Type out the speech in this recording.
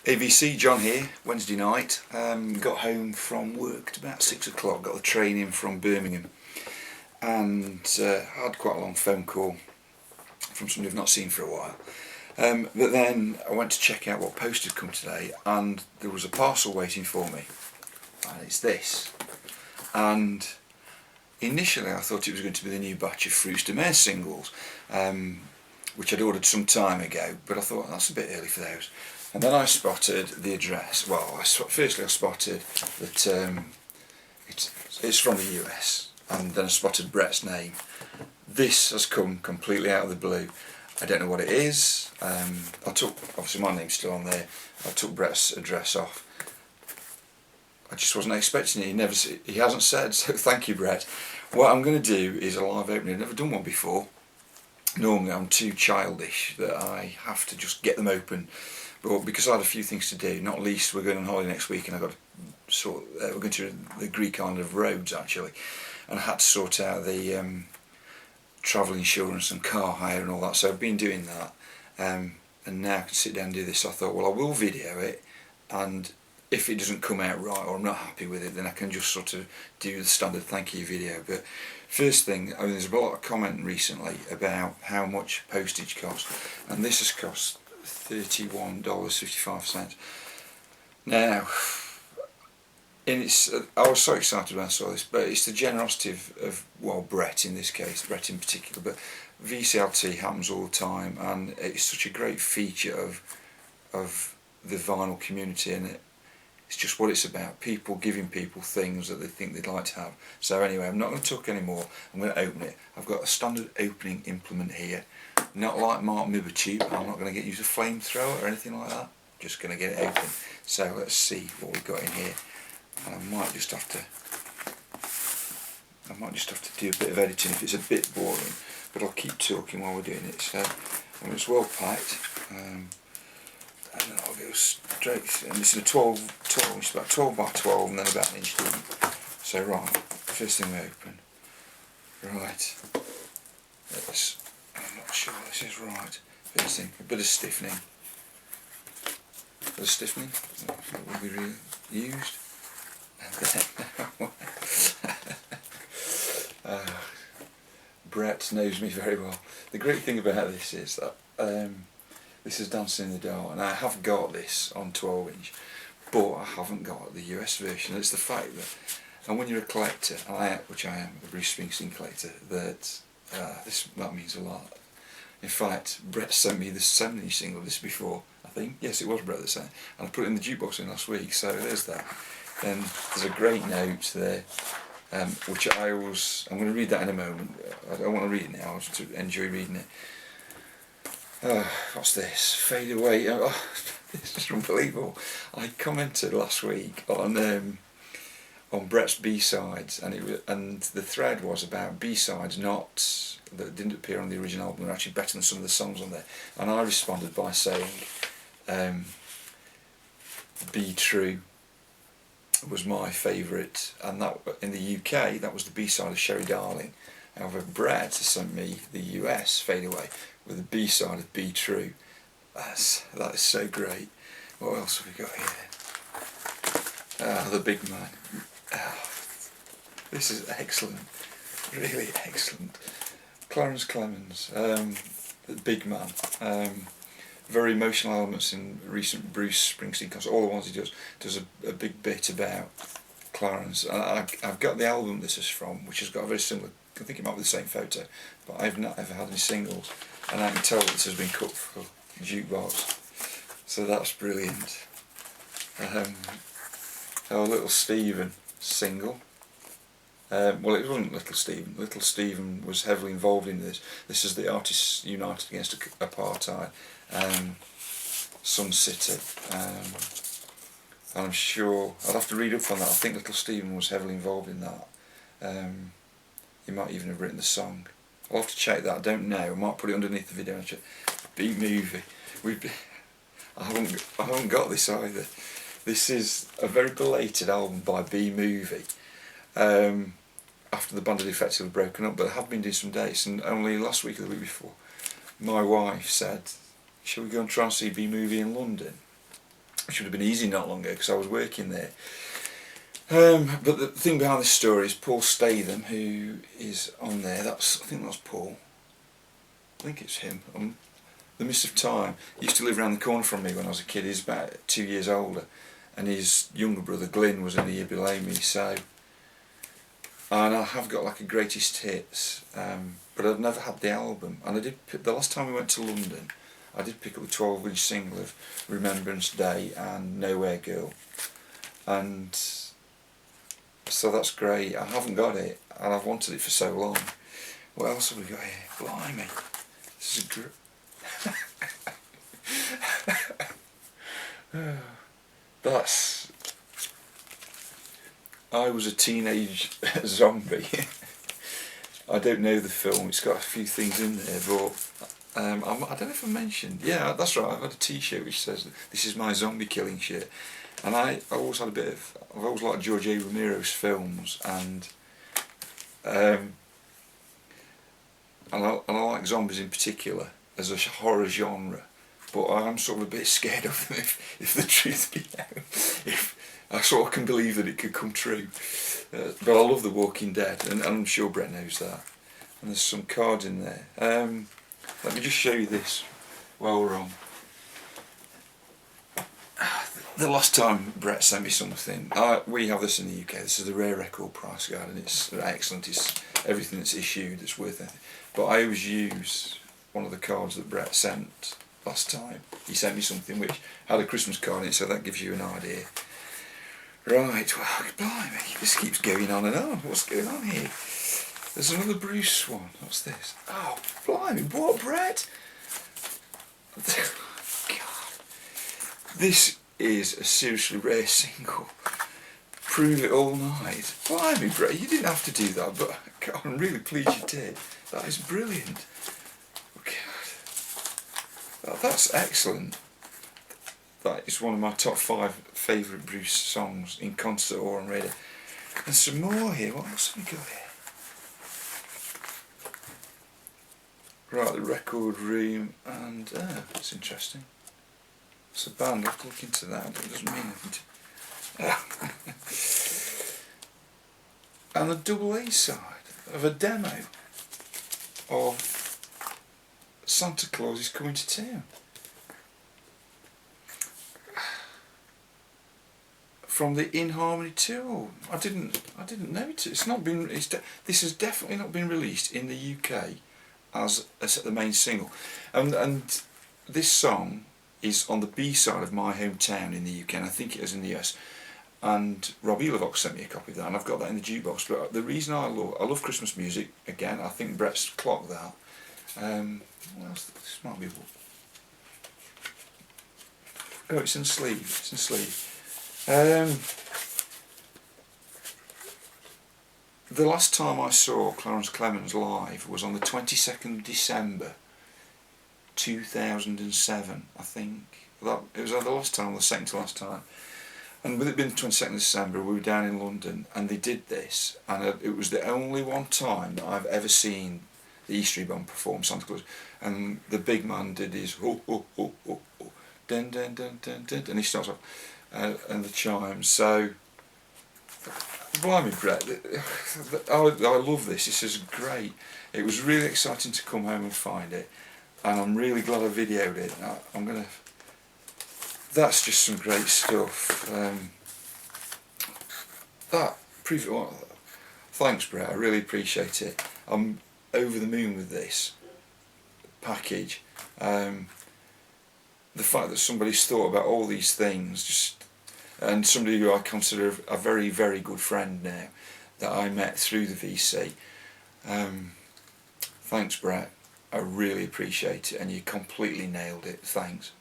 AVC, John here, Wednesday night. Got home from work at about 6 o'clock, got the train in from Birmingham, and had quite a long phone call from somebody I've not seen for a while. But then I went to check out what post had come today, and there was a parcel waiting for me, and it's this. And initially I thought it was going to be the new batch of Fruits de Mer singles, which I'd ordered some time ago, but I thought that's a bit early for those. And then I spotted the address. Well, firstly I spotted that it's from the US, and then I spotted Bret's name. This has come completely out of the blue. I don't know what it is. I took, obviously my name's still on there, I took Bret's address off. I just wasn't expecting it. He hasn't said, so thank you, Bret. What I'm going to do is a live opening. I've never done one before. Normally I'm too childish that I have to just get them open. But because I had a few things to do, not least we're going on holiday next week, and I've got to we're going to the Greek island of Rhodes actually, and I had to sort out the travel insurance and car hire and all that. So I've been doing that, and now I can sit down and do this. So I thought, well, I will video it, and if it doesn't come out right or I'm not happy with it, then I can just sort of do the standard thank you video. But first thing, I mean, there's a lot of comment recently about how much postage costs, and this has cost $31.55. Now, I was so excited when I saw this, but it's the generosity of well, Bret in this case, Bret in particular, but VCLT happens all the time, and it's such a great feature of the vinyl community, and it's just what it's about, people giving people things that they think they'd like to have. So anyway, I'm not going to talk anymore, I'm going to open it. I've got a standard opening implement here, not like Mark Mibbertube. I'm not going to get used a flamethrower or anything like that, just going to get it open. So let's see what we've got in here, and I might just have to do a bit of editing if it's a bit boring, but I'll keep talking while we're doing it. So when it's well packed, and then I'll go straight, and this is a 12, it's about 12 by 12 and then about an inch deep. So right, first thing we open, right, I'm not sure this is right. First thing, a bit of stiffening. That will be really used. And then, Bret knows me very well. The great thing about this is that this is Dancing in the Dark, and I have got this on 12 inch, but I haven't got the US version. It's the fact that, and when you're a collector, which I am, a Bruce Springsteen collector, that that means a lot. In fact, Bret sent me the 7-inch single of this before, I think. Yes, it was Bret that sent it, and I put it in the jukebox in last week, so there's that. And there's a great note there, which I'm going to read that in a moment. I don't want to read it now, I just enjoy reading it. What's this? Fade Away. Oh, this is unbelievable. I commented last week on Bret's B-sides, and the thread was about B-sides that didn't appear on the original album, were actually better than some of the songs on there, and I responded by saying Be True was my favourite, and that in the UK that was the B-side of Sherry Darling. However, Bret sent me the US Fade Away with the B-side of Be True. That is so great. What else have we got here? The Big Man. This is excellent, really excellent. Clarence Clemens, the Big Man. Very emotional elements in recent Bruce Springsteen concerts. All the ones he does a big bit about Clarence. I've got the album this is from, which has got a very similar, I think it might be the same photo, but I've not ever had any singles, and I can tell that this has been cut for the jukebox, so that's brilliant. Our Little Stephen single. Well, it wasn't Little Stephen. Little Stephen was heavily involved in this. This is the Artists United Against Apartheid, Sun City, and I'm sure, I'd have to read up on that. I think Little Stephen was heavily involved in that. He might even have written the song. I'll have to check that, I don't know. I might put it underneath the video and check. Beat Movie. I haven't got this either. This is a very belated album by B Movie. After the band had effectively broken up, but I have been doing some dates, and only last week or the week before, my wife said, shall we go and try and see B Movie in London? which would have been easy not long ago because I was working there. But the thing behind this story is Paul Statham, who is on there. I think that's Paul. I think it's him. The Mist of Time. He used to live around the corner from me when I was a kid. He's about 2 years older, and his younger brother Glyn was in a year below me. So, and I have got like a greatest hits, but I've never had the album. And I did. The last time we went to London, I did pick up the 12-inch single of Remembrance Day and Nowhere Girl, and so that's great. I haven't got it, and I've wanted it for so long. What else have we got here? Blimey, this is that's. I was a teenage zombie. I don't know the film. It's got a few things in there, but I don't know if I mentioned. Yeah, that's right. I've got a T-shirt which says "This is my zombie killing shirt," and I've always liked George A. Romero's films, and I like zombies in particular as a horror genre, but I'm sort of a bit scared of them if the truth be known. If I sort of can believe that it could come true, but I love The Walking Dead, and I'm sure Bret knows that. And there's some cards in there. Let me just show you this while we're on. The last time Bret sent me something, we have this in the UK. This is the Rare Record Price Guide, and it's excellent. It's everything that's issued that's worth it. But I always use one of the cards that Bret sent last time. He sent me something which had a Christmas card in it, so that gives you an idea. Right, well, blimey, this keeps going on and on. What's going on here? There's another Bruce one. What's this? Oh, blimey, what, Bret? God. This is a seriously rare single. Prove It All Night. Blimey, Bret, you didn't have to do that, but God, I'm really pleased you did. That is brilliant. God. That's excellent. That is one of my top 5 favourite Bruce songs in concert or on radio. And some more here. What else have we got here? Right, the Record Room, and that's interesting. It's a band. I have to look into that. It doesn't mean anything to and the double A side of a demo of Santa Claus Is Coming to Town. From the In Harmony tour. I didn't know it. It's not been. This has definitely not been released in the UK as the main single, and this song is on the B side of My Hometown in the UK, and I think it is in the US. And Rob Elovox sent me a copy of that, and I've got that in the jukebox. But the reason I love Christmas music again. I think Bret's clocked that. What else? This might be. Oh, it's in the sleeve. It's in the sleeve. The last time I saw Clarence Clemens live was on the 22nd of December 2007, I think. It was the last time, or the second to last time. And with it being the 22nd of December, we were down in London, and they did this, and it was the only one time that I've ever seen the E Street Band perform Santa Claus. And the big man did his ho ho ho ho ho, dun dun dun dun dun, and he starts off. And the chimes. So, blimey, Bret, I love this. This is great. It was really exciting to come home and find it, and I'm really glad I videoed it. That's just some great stuff. Thanks, Bret. I really appreciate it. I'm over the moon with this package. The fact that somebody's thought about all these things, and somebody who I consider a very, very good friend now, that I met through the VC. Thanks, Bret. I really appreciate it, and you completely nailed it. Thanks.